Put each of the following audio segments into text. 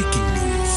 Breaking news.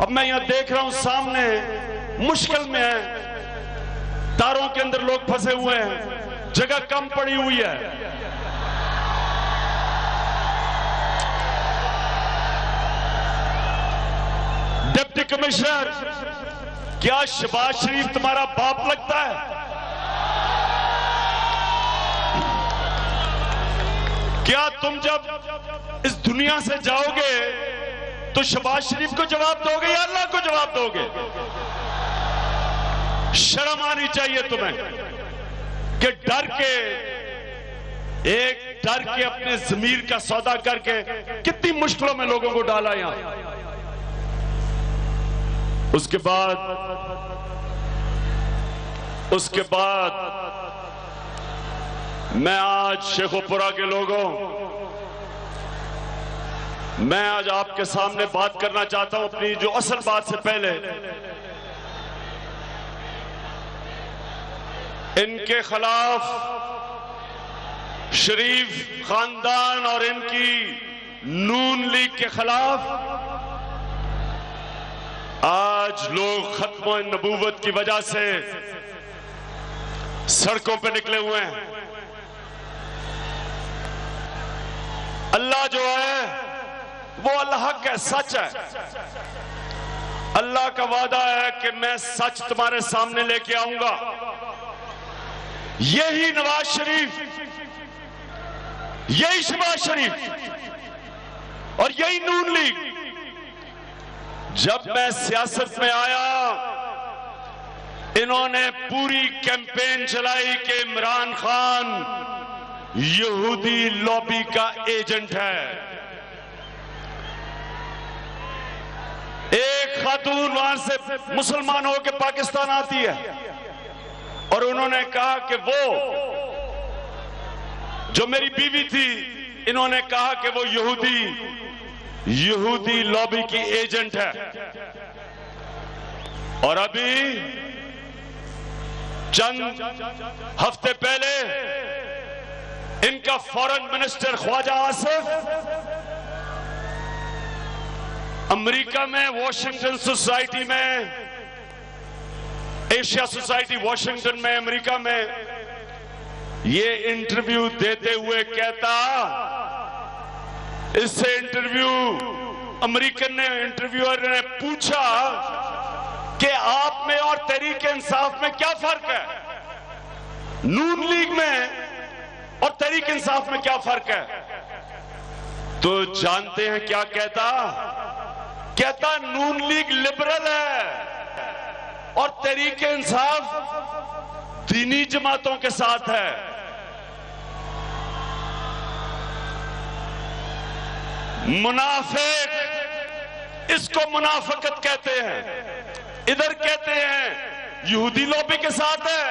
اب میں یہاں دیکھ رہا ہوں سامنے مشکل میں ہے، تاروں کے اندر لوگ پھنسے ہوئے ہیں، جگہ کم پڑی ہوئی ہے۔ ڈپٹی کمشنر، کیا شہباز شریف تمہارا باپ لگتا ہے؟ کیا تم جب اس دنیا سے جاؤ گے تو شہباز شریف کو جواب دو گے یا اللہ کو جواب دو گے؟ شرم آنی چاہیے تمہیں کہ ڈر کے اپنے ضمیر کا سودا کر کے کتنی مشکلوں میں لوگوں کو ڈالا یہاں۔ اس کے بعد میں آج شیخوپورہ کے لوگوں، میں آج آپ کے سامنے بات کرنا چاہتا ہوں اپنی جو اصل بات سے پہلے۔ ان کے خلاف شریف خاندان اور ان کی نون لیگ کے خلاف آج لوگ ختم نبوت کی وجہ سے سڑکوں پہ نکلے ہوئے ہیں۔ اللہ جو ہے وہ الحق ہے، سچ ہے۔ اللہ کا وعدہ ہے کہ میں سچ تمہارے سامنے لے کے آؤں گا۔ یہی نواز شریف، یہی شہباز شریف اور یہی نون لیگ، جب میں سیاست میں آیا انہوں نے پوری کیمپین چلائی کہ عمران خان یہودی لابی کا ایجنٹ ہے۔ ایک خاتون وہاں سے مسلمان ہو کے پاکستان آتی ہے اور انہوں نے کہا کہ وہ جو میری بیوی تھی، انہوں نے کہا کہ وہ یہودی لابی کی ایجنٹ ہے۔ اور ابھی چند ہفتے پہلے ان کا فورن منسٹر خواجہ آصف امریکہ میں واشنگٹن سوسائٹی میں، ایشیا سوسائٹی واشنگٹن میں امریکہ میں یہ انٹرویو دیتے ہوئے کہتا، اس سے امریکن نے انٹرویور نے پوچھا کہ آپ میں اور تحریک انصاف میں کیا فرق ہے، نون لیگ میں اور تحریک انصاف میں کیا فرق ہے؟ تو جانتے ہیں کیا کہتا نون لیگ لبرل ہے اور تحریک انصاف دینی جماعتوں کے ساتھ ہے۔ منافق، اس کو منافقت کہتے ہیں۔ ادھر کہتے ہیں یہودی لابی کے ساتھ ہے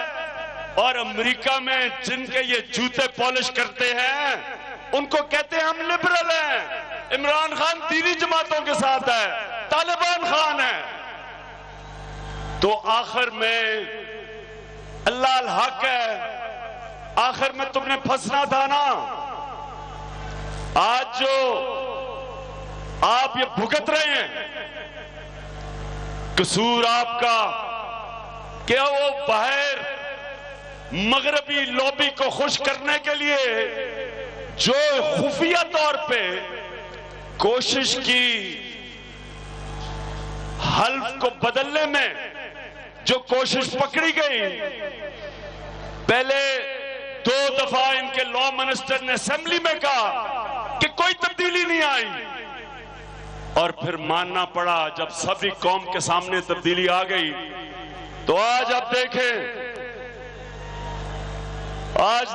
اور امریکہ میں جن کے یہ جوتے پالش کرتے ہیں ان کو کہتے ہیں ہم لبرل ہیں۔ عمران خان دینی جماعتوں کے ساتھ ہے، طالبان خان ہے۔ تو آخر میں اللہ الحق ہے، آخر میں تم نے پھنسنا تھا نا۔ آج جو آپ یہ بھگت رہے ہیں قصور آپ کا کہ وہ باہر مغربی لابی کو خوش کرنے کے لیے جو خفیہ طور پہ کوشش کی، حلف کو بدلنے میں جو کوشش پکڑی گئی، پہلے 2 دفعہ ان کے لا منسٹر نے اسمبلی میں کہا کہ کوئی تبدیلی نہیں آئی، اور پھر ماننا پڑا جب سبھی قوم کے سامنے تبدیلی آ گئی۔ تو آج آپ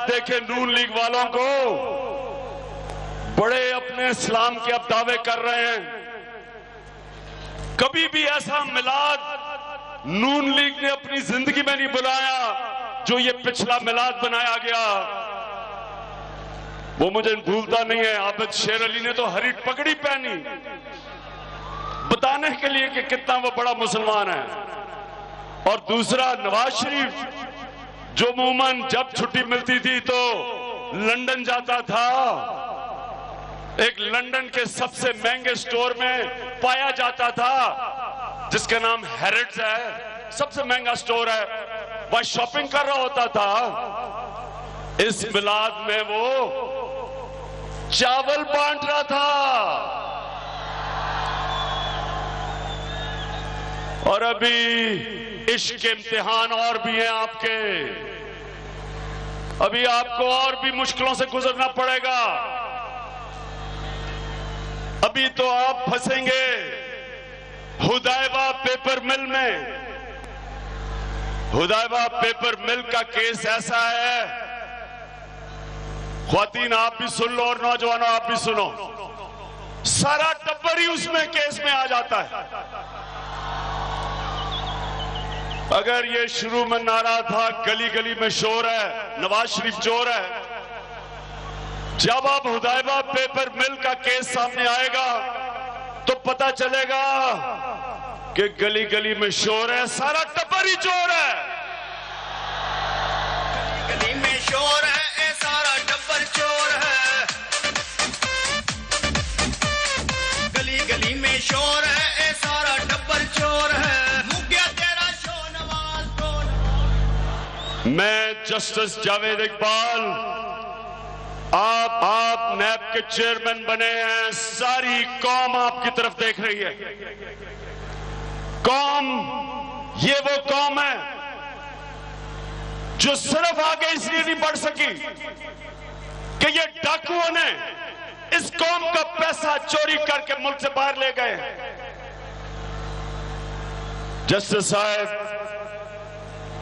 دیکھیں نون لیگ والوں کو بڑے اپنے اسلام کے اب دعوے کر رہے ہیں۔ کبھی بھی ایسا میلاد نون لیگ نے اپنی زندگی میں نہیں بلایا جو یہ پچھلا میلاد بنایا گیا۔ وہ مجھے بھولتا نہیں ہے، عابد شیر علی نے تو ہری پگڑی پہنی بتانے کے لیے کہ کتنا وہ بڑا مسلمان ہے۔ اور دوسرا نواز شریف جو عموماً جب چھٹی ملتی تھی تو لندن جاتا تھا، ایک لندن کے سب سے مہنگے سٹور میں پایا جاتا تھا جس کا نام ہیرٹز ہے، سب سے مہنگا سٹور ہے، وہ شاپنگ کر رہا ہوتا تھا، اس میلاد میں وہ چاول بانٹ رہا تھا. اور ابھی عشق کے امتحان اور بھی ہیں آپ کے، ابھی آپ کو اور بھی مشکلوں سے گزرنا پڑے گا. ابھی تو آپ پھنسیں گے حدیبہ پیپر مل میں. حدیبہ پیپر مل کا کیس ایسا ہے، خواتین آپ بھی سن لو اور نوجوانوں آپ بھی سنو، سارا ٹبر ہی اس میں کیس میں آ جاتا ہے. اگر یہ شروع میں نعرہ تھا گلی گلی میں شور ہے، نواز شریف چور ہے، جب اب حدیبہ پیپر مل کا کیس سامنے آئے گا تو پتہ چلے گا کہ گلی گلی میں شور ہے، سارا ٹبر ہی چور ہے. گلی میں شور ہے، اے سارا ٹبر چور ہے. گلی گلی میں شور ہے، اے سارا ٹبر چور ہے. مگیا تیرا شو نواز کو. میں جسٹس جاوید اقبال، آپ نیب کے چیئرمین بنے ہیں، ساری قوم آپ کی طرف دیکھ رہی ہے. قوم، یہ وہ قوم ہے جو صرف آگے اس لیے نہیں بڑھ سکی کہ یہ ڈاکوؤں نے اس قوم کا پیسہ چوری کر کے ملک سے باہر لے گئے. جسٹس صاحب،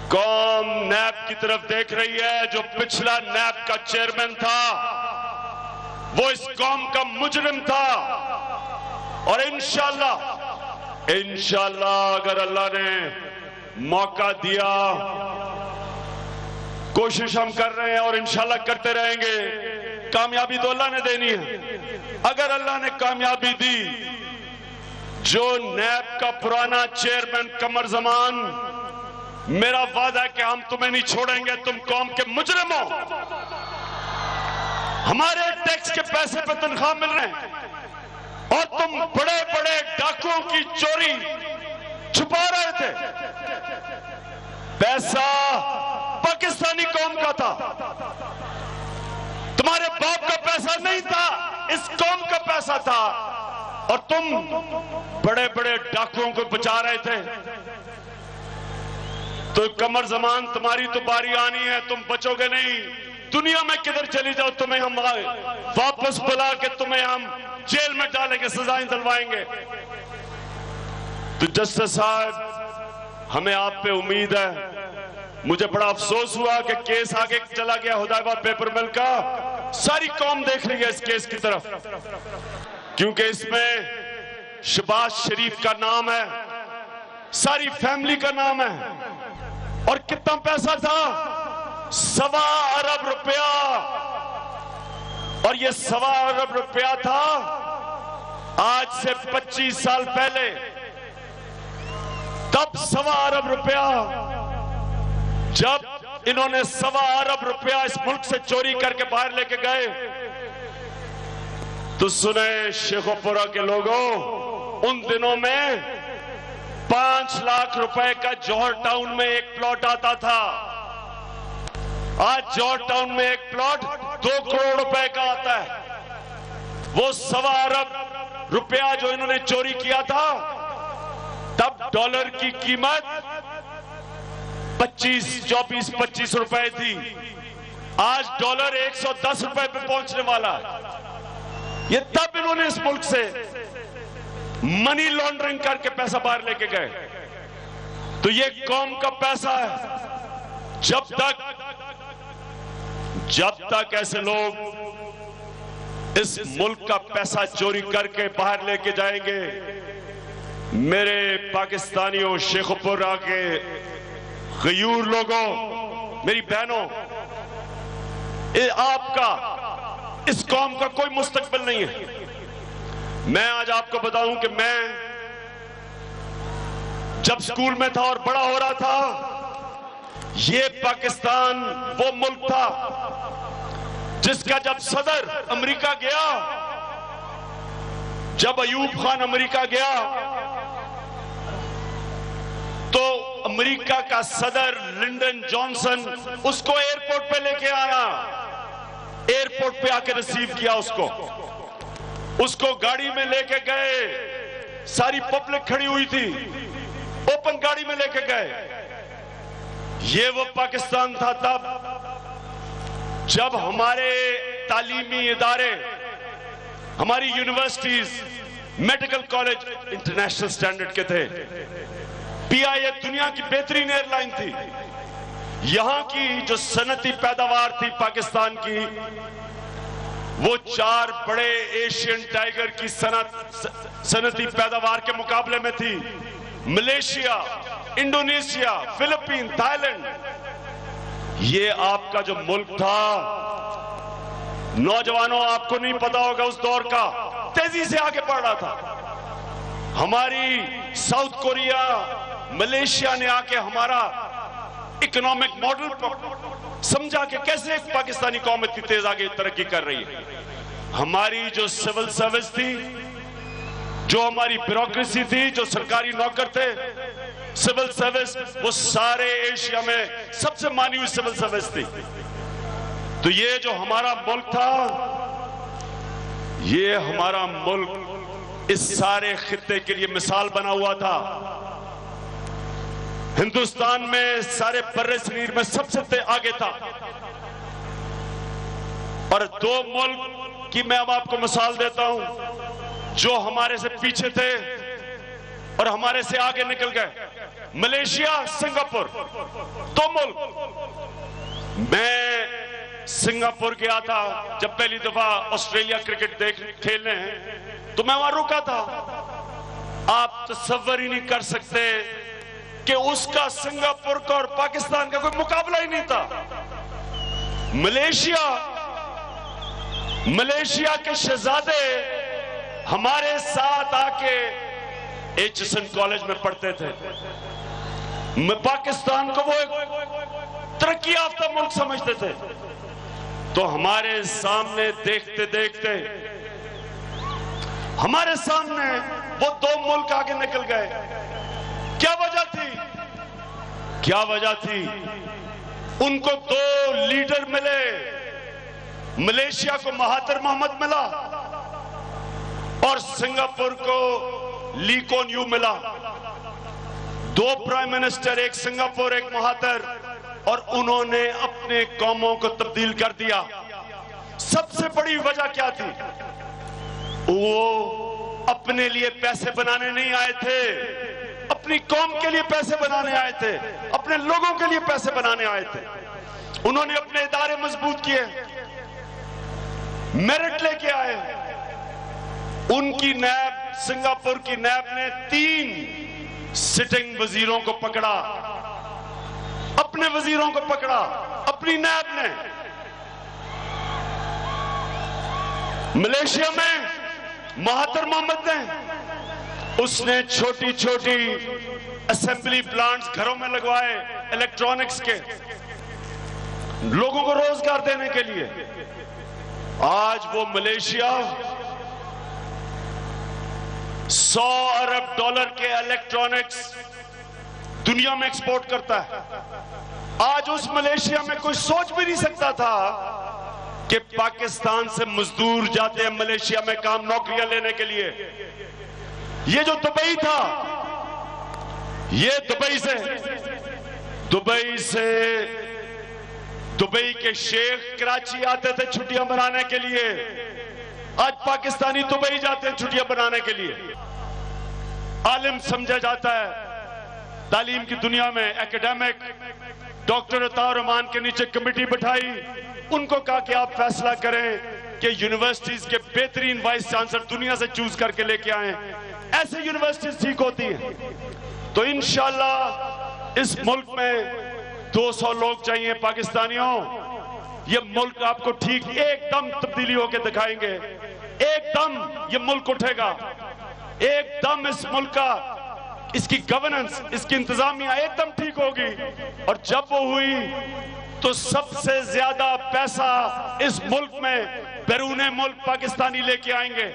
قوم نیب کی طرف دیکھ رہی ہے. جو پچھلا نیب کا چیئرمین تھا وہ اس قوم کا مجرم تھا، اور انشاءاللہ اگر اللہ نے موقع دیا، کوشش ہم کر رہے ہیں اور انشاءاللہ کرتے رہیں گے، کامیابی تو اللہ نے دینی ہے. اگر اللہ نے کامیابی دی، جو نیب کا پرانا چیئرمین قمر زمان، میرا وعدہ ہے کہ ہم تمہیں نہیں چھوڑیں گے، تم قوم کے مجرم ہو. ہمارے ٹیکس کے پیسے پہ تنخواہ مل رہے ہیں اور تم بڑے بڑے ڈاکوؤں کی چوری چھپا رہے تھے. پیسہ پاکستانی قوم کا تھا، تمہارے باپ کا پیسہ نہیں تھا، اس قوم کا پیسہ تھا، اور تم بڑے بڑے ڈاکوؤں کو بچا رہے تھے. تو قمر زمان، تمہاری تو باری آنی ہے، تم بچو گے نہیں. دنیا میں کدھر چلی جاؤ، تمہیں ہم واپس بلا کے تمہیں ہم جیل میں ڈالیں گے، سزائیں دلوائیں گے. تو جسٹس صاحب، ہمیں آپ پہ امید ہے. مجھے بڑا افسوس ہوا کہ کیس آگے چلا گیا حدیبہ پیپر مل کا. ساری قوم دیکھ رہی ہے اس کیس کی طرف، کیونکہ اس میں شہباز شریف کا نام ہے، ساری فیملی کا نام ہے. اور کتنا پیسہ تھا؟ 1.25 ارب روپیہ. اور یہ 1.25 ارب روپیہ تھا آج سے 25 سال پہلے. تب 1.25 ارب روپیہ، جب انہوں نے 1.25 ارب روپیہ اس ملک سے چوری کر کے باہر لے کے گئے، تو سنیں شیخو پورہ کے لوگوں، ان دنوں میں 5 لاکھ روپے کا جوہر ٹاؤن میں ایک پلاٹ آتا تھا. آج جوہر ٹاؤن میں ایک پلاٹ 2 کروڑ روپے کا آتا ہے. وہ 1.25 ارب روپیہ جو انہوں نے چوری کیا تھا، تب ڈالر کی قیمت 25 روپے تھی. آج ڈالر 110 روپے پہ پہنچنے والا ہے. یہ تب انہوں نے اس ملک سے منی لانڈرنگ کر کے پیسہ باہر لے کے گئے. تو یہ قوم کا پیسہ ہے. جب تک ایسے لوگ اس ملک کا پیسہ چوری کر کے باہر لے کے جائیں گے، میرے پاکستانیوں، شیخ پورہ کے غیور لوگوں، میری بہنوں، آپ کا، اس قوم کا کوئی مستقبل نہیں ہے. میں آج آپ کو بتاؤں کہ میں جب سکول میں تھا اور بڑا ہو رہا تھا، یہ پاکستان وہ ملک تھا جس کا جب صدر امریکہ گیا، جب ایوب خان امریکہ گیا امریکہ کا صدر لنڈن جانسن اس کو ایئرپورٹ پہ لے کے آیا، ایئرپورٹ پہ آ کے ریسیو کیا اس کو گاڑی میں لے کے گئے، ساری پبلک کھڑی ہوئی تھی، اوپن گاڑی میں لے کے گئے۔ یہ وہ پاکستان تھا تب جب ہمارے تعلیمی ادارے، ہماری universities, medical college international standard کے تھے۔ پی آئی اے دنیا کی بہترین ایئر لائن تھی۔ یہاں کی جو صنعتی پیداوار تھی پاکستان کی، وہ 4 بڑے ایشین ٹائیگر کی صنعتی پیداوار کے مقابلے میں تھی۔ Malaysia, Indonesia, Philippines, Thailand. یہ آپ کا جو ملک تھا، نوجوانوں آپ کو نہیں پتا ہوگا اس دور کا، تیزی سے آگے بڑھ رہا تھا۔ ہماری ساؤتھ کوریا، ملیشیا نے آ کے ہمارا اکنامک ماڈل سمجھا کہ کیسے ایک پاکستانی قوم اتنی تیز آگے ترقی کر رہی ہے۔ ہماری جو سول سروس تھی، جو ہماری بیوروکریسی تھی، جو سرکاری نوکر تھے، سول سروس، وہ سارے ایشیا میں سب سے مانی ہوئی سول سروس تھی۔ تو یہ جو ہمارا ملک تھا، یہ ہمارا ملک اس سارے خطے کے لیے مثال بنا ہوا تھا۔ ہندوستان میں سارے برِ صغیر میں سب سے آگے تھا۔ اور 2 ملک کی میں اب آپ کو مثال دیتا ہوں جو ہمارے سے پیچھے تھے اور ہمارے سے آگے نکل گئے۔ ملیشیا، سنگاپور، 2 ملک۔ میں سنگاپور گیا تھا جب پہلی دفعہ آسٹریلیا کرکٹ کھیلنے، تو میں وہاں رکا تھا۔ آپ تصور ہی نہیں کر سکتے کہ اس کا سنگاپور کا اور پاکستان کا کوئی مقابلہ ہی نہیں تھا۔ ملیشیا کے شہزادے ہمارے ساتھ آ کے ایچسن کالج میں پڑھتے تھے۔ پاکستان کو وہ ایک ترقی یافتہ ملک سمجھتے تھے۔ تو ہمارے سامنے دیکھتے دیکھتے ہمارے سامنے وہ 2 ملک آگے نکل گئے۔ کیا وجہ تھی؟ کیا وجہ تھی؟ ان کو 2 لیڈر ملے۔ ملیشیا کو مہاتر محمد ملا اور سنگاپور کو لی کون یو ملا۔ 2 پرائم منسٹر، ایک سنگاپور، ایک مہاتر، اور انہوں نے اپنے قوموں کو تبدیل کر دیا۔ سب سے بڑی وجہ کیا تھی؟ وہ اپنے لیے پیسے بنانے نہیں آئے تھے، اپنی قوم کے لیے پیسے بنانے آئے تھے، اپنے لوگوں کے لیے پیسے بنانے آئے تھے۔ انہوں نے اپنے ادارے مضبوط کیے، میرٹ لے کے آئے۔ ان کی نیب، سنگاپور کی نیب نے 3 سٹنگ وزیروں کو پکڑا، اپنے وزیروں کو پکڑا، اپنی نیب نے۔ ملیشیا میں مہاتر محمد نے، اس نے چھوٹی چھوٹی اسمبلی پلانٹس گھروں میں لگوائے الیکٹرانکس کے، لوگوں کو روزگار دینے کے لیے۔ آج وہ ملیشیا $100 ارب کے الیکٹرانکس دنیا میں ایکسپورٹ کرتا ہے۔ آج اس ملیشیا میں کوئی سوچ بھی نہیں سکتا تھا کہ پاکستان سے مزدور جاتے ہیں ملیشیا میں کام نوکریاں لینے کے لیے۔ یہ جو دبئی تھا، یہ دبئی کے شیخ کراچی آتے تھے چھٹیاں بنانے کے لیے۔ آج پاکستانی دبئی جاتے ہیں چھٹیاں بنانے کے لیے۔ عالم سمجھا جاتا ہے تعلیم کی دنیا میں، ایکیڈیمک۔ ڈاکٹر عطا الرحمان کے نیچے کمیٹی بٹھائی، ان کو کہا کہ آپ فیصلہ کریں کہ یونیورسٹیز کے بہترین وائس چانسلر دنیا سے چوز کر کے لے کے آئیں۔ ایسے یونیورسٹیز ٹھیک ہوتی ہیں۔ تو انشاءاللہ اس ملک میں 200 لوگ چاہیے پاکستانیوں۔ یہ ملک آپ کو ٹھیک ایک دم تبدیلی ہو کے دکھائیں گے۔ ایک دم یہ ملک اٹھے گا، ایک دم اس ملک کا، اس کی گورننس، اس کی انتظامیہ ایک دم ٹھیک ہوگی۔ اور جب وہ ہوئی تو سب سے زیادہ پیسہ اس ملک میں بیرون ملک پاکستانی لے کے آئیں گے۔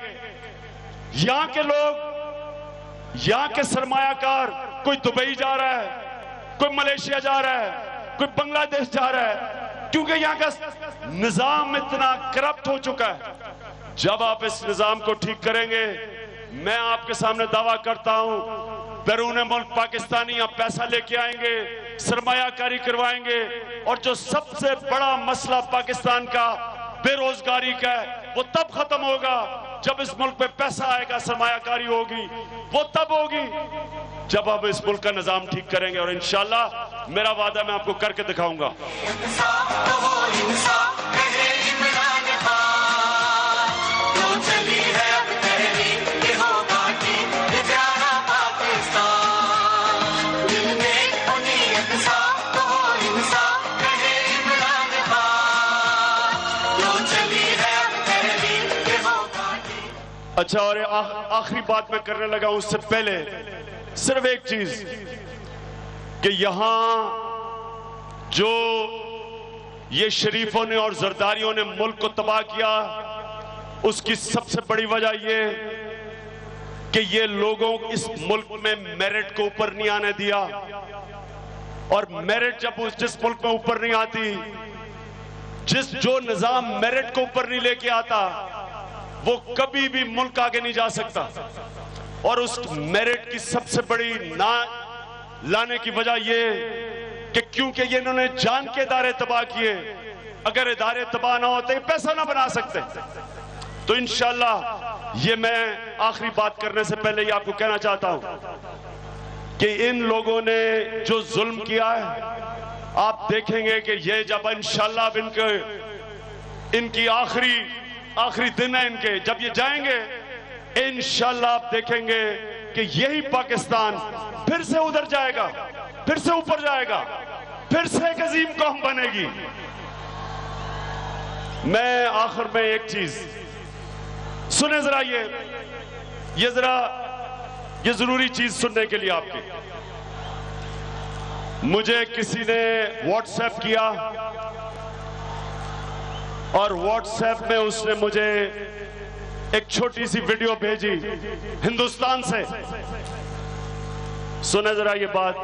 یہاں کے لوگ، یہاں کے سرمایہ کار، کوئی دبئی جا رہا ہے، کوئی ملیشیا جا رہا ہے, کوئی بنگلہ دیش جا رہا ہے, کیونکہ یہاں کا نظام اتنا کرپٹ ہو چکا ہے. جب آپ اس نظام کو ٹھیک کریں گے, میں آپ کے سامنے دعویٰ کرتا ہوں بیرون ملک پاکستانی یہاں پیسہ لے کے آئیں گے, سرمایہ کاری کروائیں گے, اور جو سب سے بڑا مسئلہ پاکستان کا بے روزگاری کا ہے وہ تب ختم ہوگا جب اس ملک پہ پیسہ آئے گا, سرمایہ کاری ہوگی, وہ تب ہوگی جب ہم اس ملک کا نظام ٹھیک کریں گے. اور انشاءاللہ میرا وعدہ میں آپ کو کر کے دکھاؤں گا. اچھا, اور آخری بات میں کرنے لگا ہوں اس سے پہلے صرف ایک چیز, کہ یہاں جو یہ شریفوں نے اور زرداریوں نے ملک کو تباہ کیا, اس کی سب سے بڑی وجہ یہ کہ یہ لوگوں اس ملک میں میرٹ کو اوپر نہیں آنے دیا. اور میرٹ جب جس ملک میں اوپر نہیں آتی, جو نظام میرٹ کو اوپر نہیں لے کے آتا, وہ کبھی بھی ملک آگے نہیں جا سکتا. اور اس میرٹ کی سب سے بڑی نہ لانے کی وجہ یہ کہ کیونکہ یہ انہوں نے جان کے ادارے تباہ کیے. اگر ادارے تباہ نہ ہوتے پیسہ نہ بنا سکتے. تو انشاءاللہ یہ میں آخری بات کرنے سے پہلے یہ آپ کو کہنا چاہتا ہوں کہ ان لوگوں نے جو ظلم کیا ہے, آپ دیکھیں گے کہ یہ جب انشاءاللہ ان کی آخری دن ہے ان کے, جب یہ جائیں گے انشاءاللہ آپ دیکھیں گے کہ یہی پاکستان پھر سے ادھر جائے گا, پھر سے اوپر جائے گا, پھر سے ایک عظیم قوم بنے گی. میں آخر میں ایک چیز سنیں ذرا, یہ ضروری چیز سننے کے لیے آپ کی. مجھے کسی نے واٹس ایپ کیا اور واٹس ایپ میں اس نے مجھے ایک چھوٹی سی ویڈیو بھیجی ہندوستان سے. سنیں ذرا یہ بات.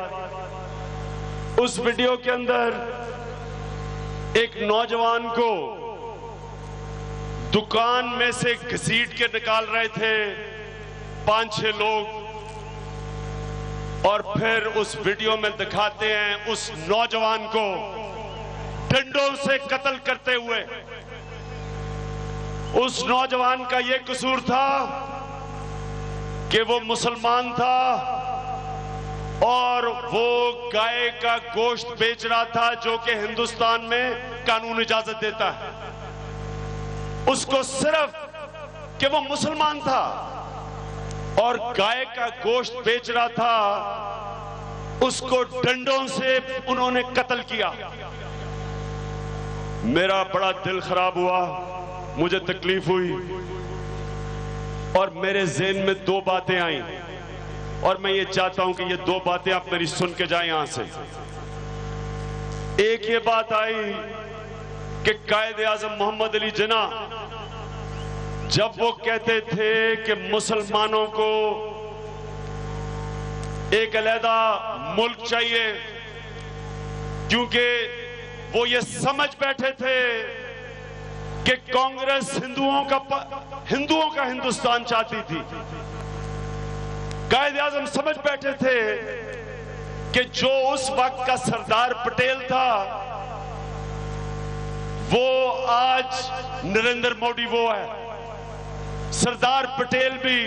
اس ویڈیو کے اندر ایک نوجوان کو دکان میں سے گھسیٹ کے نکال رہے تھے 5-6 لوگ, اور پھر اس ویڈیو میں دکھاتے ہیں اس نوجوان کو ڈنڈوں سے قتل کرتے ہوئے. اس نوجوان کا یہ قصور تھا کہ وہ مسلمان تھا اور وہ گائے کا گوشت بیچ رہا تھا, جو کہ ہندوستان میں قانون اجازت دیتا ہے. اس کو صرف کہ وہ مسلمان تھا اور گائے کا گوشت بیچ رہا تھا, اس کو ڈنڈوں سے انہوں نے قتل کیا. میرا بڑا دل خراب ہوا, مجھے تکلیف ہوئی, اور میرے ذہن میں 2 باتیں آئیں, اور میں یہ چاہتا ہوں کہ یہ 2 باتیں آپ میری سن کے جائیں یہاں سے. ایک یہ بات آئی کہ قائد اعظم محمد علی جناح جب وہ کہتے تھے کہ مسلمانوں کو ایک علیحدہ ملک چاہیے, کیونکہ وہ یہ سمجھ بیٹھے تھے کہ کانگریس ہندوؤں کا ہندوستان چاہتی تھی. قائد اعظم سمجھ بیٹھے تھے کہ جو اس وقت کا سردار پٹیل تھا وہ آج نریندر مودی وہ ہے. سردار پٹیل بھی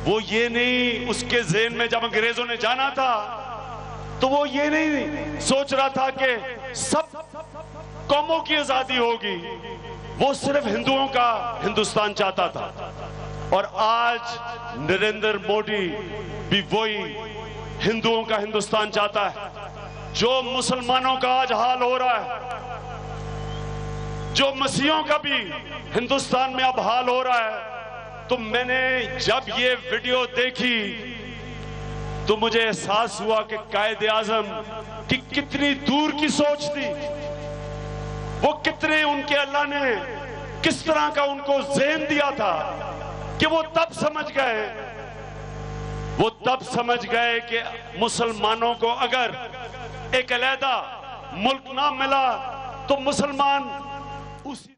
وہ یہ نہیں, اس کے ذہن میں جب انگریزوں نے جانا تھا تو وہ یہ نہیں سوچ رہا تھا کہ سب قوموں کی آزادی ہوگی, وہ صرف ہندوؤں کا ہندوستان چاہتا تھا. اور آج نریندر مودی بھی وہی ہندوؤں کا ہندوستان چاہتا ہے. جو مسلمانوں کا آج حال ہو رہا ہے, جو مسیحیوں کا بھی ہندوستان میں اب حال ہو رہا ہے, تو میں نے جب یہ ویڈیو دیکھی تو مجھے احساس ہوا کہ قائد اعظم کی کتنی دور کی سوچ تھی, وہ کتنے ان کے اللہ نے کس طرح کا ان کو ذہن دیا تھا کہ وہ تب سمجھ گئے وہ تب سمجھ گئے کہ مسلمانوں کو اگر ایک علیحدہ ملک نہ ملا تو مسلمان اسی